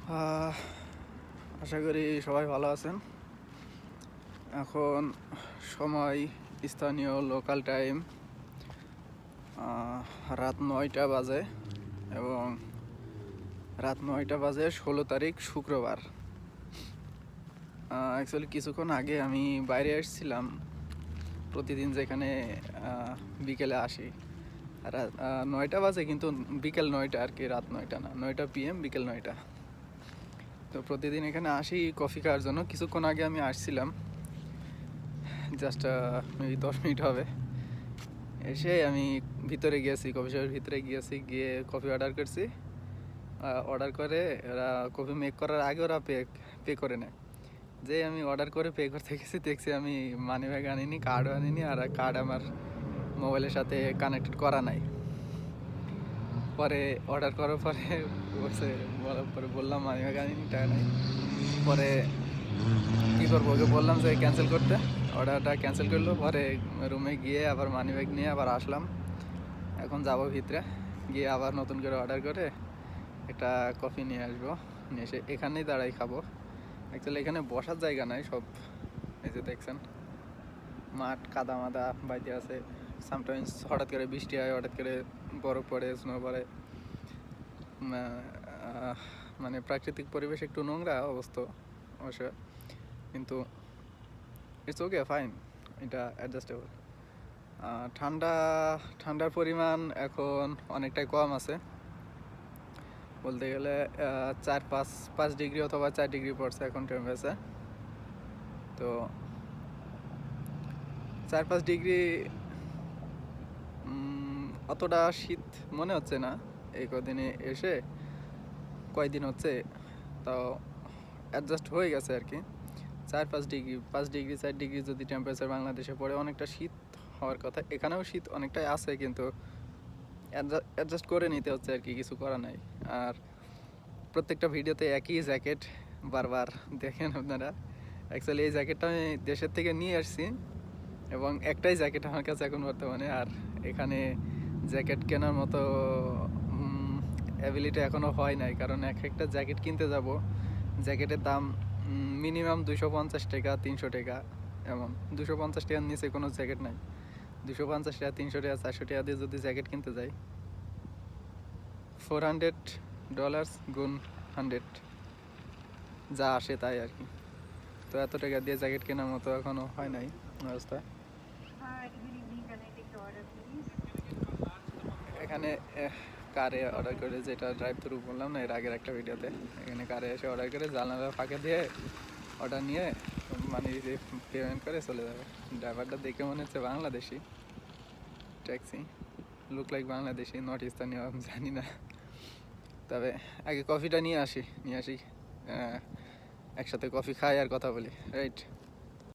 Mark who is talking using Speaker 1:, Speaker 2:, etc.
Speaker 1: আহ, আশা করি সবাই ভালো আছেন। এখন সময় স্থানীয় লোকাল টাইম রাত 9টা বাজে এবং রাত 9টা বাজে 16 তারিখ শুক্রবার। অ্যাকচুয়ালি কিছুক্ষণ আগে আমি বাইরে এসেছিলাম। প্রতিদিন যেখানে বিকেলে আসি, রাত 9টা বাজে, কিন্তু বিকেল 9টা আর কি, রাত 9টা না, 9টা PM, বিকেল 9টা। তো প্রতিদিন এখানে আসি কফি খাওয়ার জন্য। কিছুক্ষণ আগে আমি আসছিলাম, জাস্ট মেবি 10 মিনিট হবে। এসে আমি ভিতরে গিয়েছি, কফি শপের ভিতরে গিয়ে কফি অর্ডার করছি। অর্ডার করে ওরা কফি মেক করার আগে ওরা পে করে নেয়। যে আমি অর্ডার করে পে করতে গেছি, দেখছি আমি মানি ব্যাগ আনিনি, কার্ডও আনিনি, আর কার্ড আমার মোবাইলের সাথে কানেক্টেড করা নাই। পরে অর্ডার করার পরে বলার পরে বললাম মানি ব্যাগ আনিনি, টাকা নাই। পরে কী করবো, ওকে বললাম যে ক্যান্সেল করতে, অর্ডারটা ক্যান্সেল করলো। পরে রুমে গিয়ে আবার মানি ব্যাগ নিয়ে আবার আসলাম। এখন যাবো ভিতরে, গিয়ে আবার নতুন করে অর্ডার করে একটা কফি নিয়ে আসবো। নিয়ে এসে এখানেই দাঁড়াই খাবো। অ্যাকচুয়ালি এখানে বসার জায়গা নাই, সব এই যে দেখছেন মাঠ কাদা মাদা বাইতে আছে। সামটাইমস হঠাৎ করে বৃষ্টি হয়, হঠাৎ করে বরফ পড়ে, স্নো পড়ে। মানে প্রাকৃতিক পরিবেশ একটু নোংরা অবস্থা অবশ্য, কিন্তু ইটস ওকে, ফাইন, এটা অ্যাডজাস্টেবল। ঠান্ডার পরিমাণ এখন অনেকটাই কম আছে বলতে গেলে। 4-5 ডিগ্রি অথবা 4 ডিগ্রি পড়ছে এখন টেম্পারেচার। তো 4-5 ডিগ্রি অতটা শীত মনে হচ্ছে না এই কদিনে এসে। কয়দিন হচ্ছে তাও অ্যাডজাস্ট হয়ে গেছে আর কি। 4-5 ডিগ্রি, 5 ডিগ্রি 4 ডিগ্রি যদি টেম্পারেচার বাংলাদেশে পড়ে, অনেকটা শীত হওয়ার কথা। এখানেও শীত অনেকটাই আছে, কিন্তু অ্যাডজাস্ট করে নিতে হচ্ছে আর কি, কিছু করা নাই। আর প্রত্যেকটা ভিডিওতে একই জ্যাকেট বারবার দেখেন আপনারা। অ্যাকচুয়ালি এই জ্যাকেটটা আমি দেশের থেকে নিয়ে আসছি, এবং একটাই জ্যাকেট আমার কাছে এখন বর্তমানে। আর এখানে জ্যাকেট কেনার মতো অ্যাবিলিটি এখনও হয় নাই, কারণ একটা জ্যাকেট কিনতে যাব, জ্যাকেটের দাম মিনিমাম 250 টাকা, 300 টাকা, এমন 250 টাকার নিচে কোনো জ্যাকেট নাই। 250 টাকা, 300 টাকা, 400 টাকা দিয়ে যদি জ্যাকেট কিনতে যাই, $400 গুণ 100 যা আসে তাই আর কি। তো এত টাকা দিয়ে জ্যাকেট কেনার মতো এখনও হয় নাই অবস্থা। এখানে কারে অর্ডার করে, যেটা ড্রাইভ থ্রু বললাম না এর আগের একটা ভিডিওতে, এখানে কারে এসে অর্ডার করে জানালার ফাঁকে দিয়ে অর্ডার নিয়ে মানে পেমেন্ট করে চলে যাবে। ড্রাইভারটা দেখে মনে হচ্ছে Bangladeshi, taxi look like Bangladeshi, not স্থানীয় জানি না। তবে আগে কফিটা নিয়ে আসি, একসাথে কফি খাই আর কথা বলি, রাইট।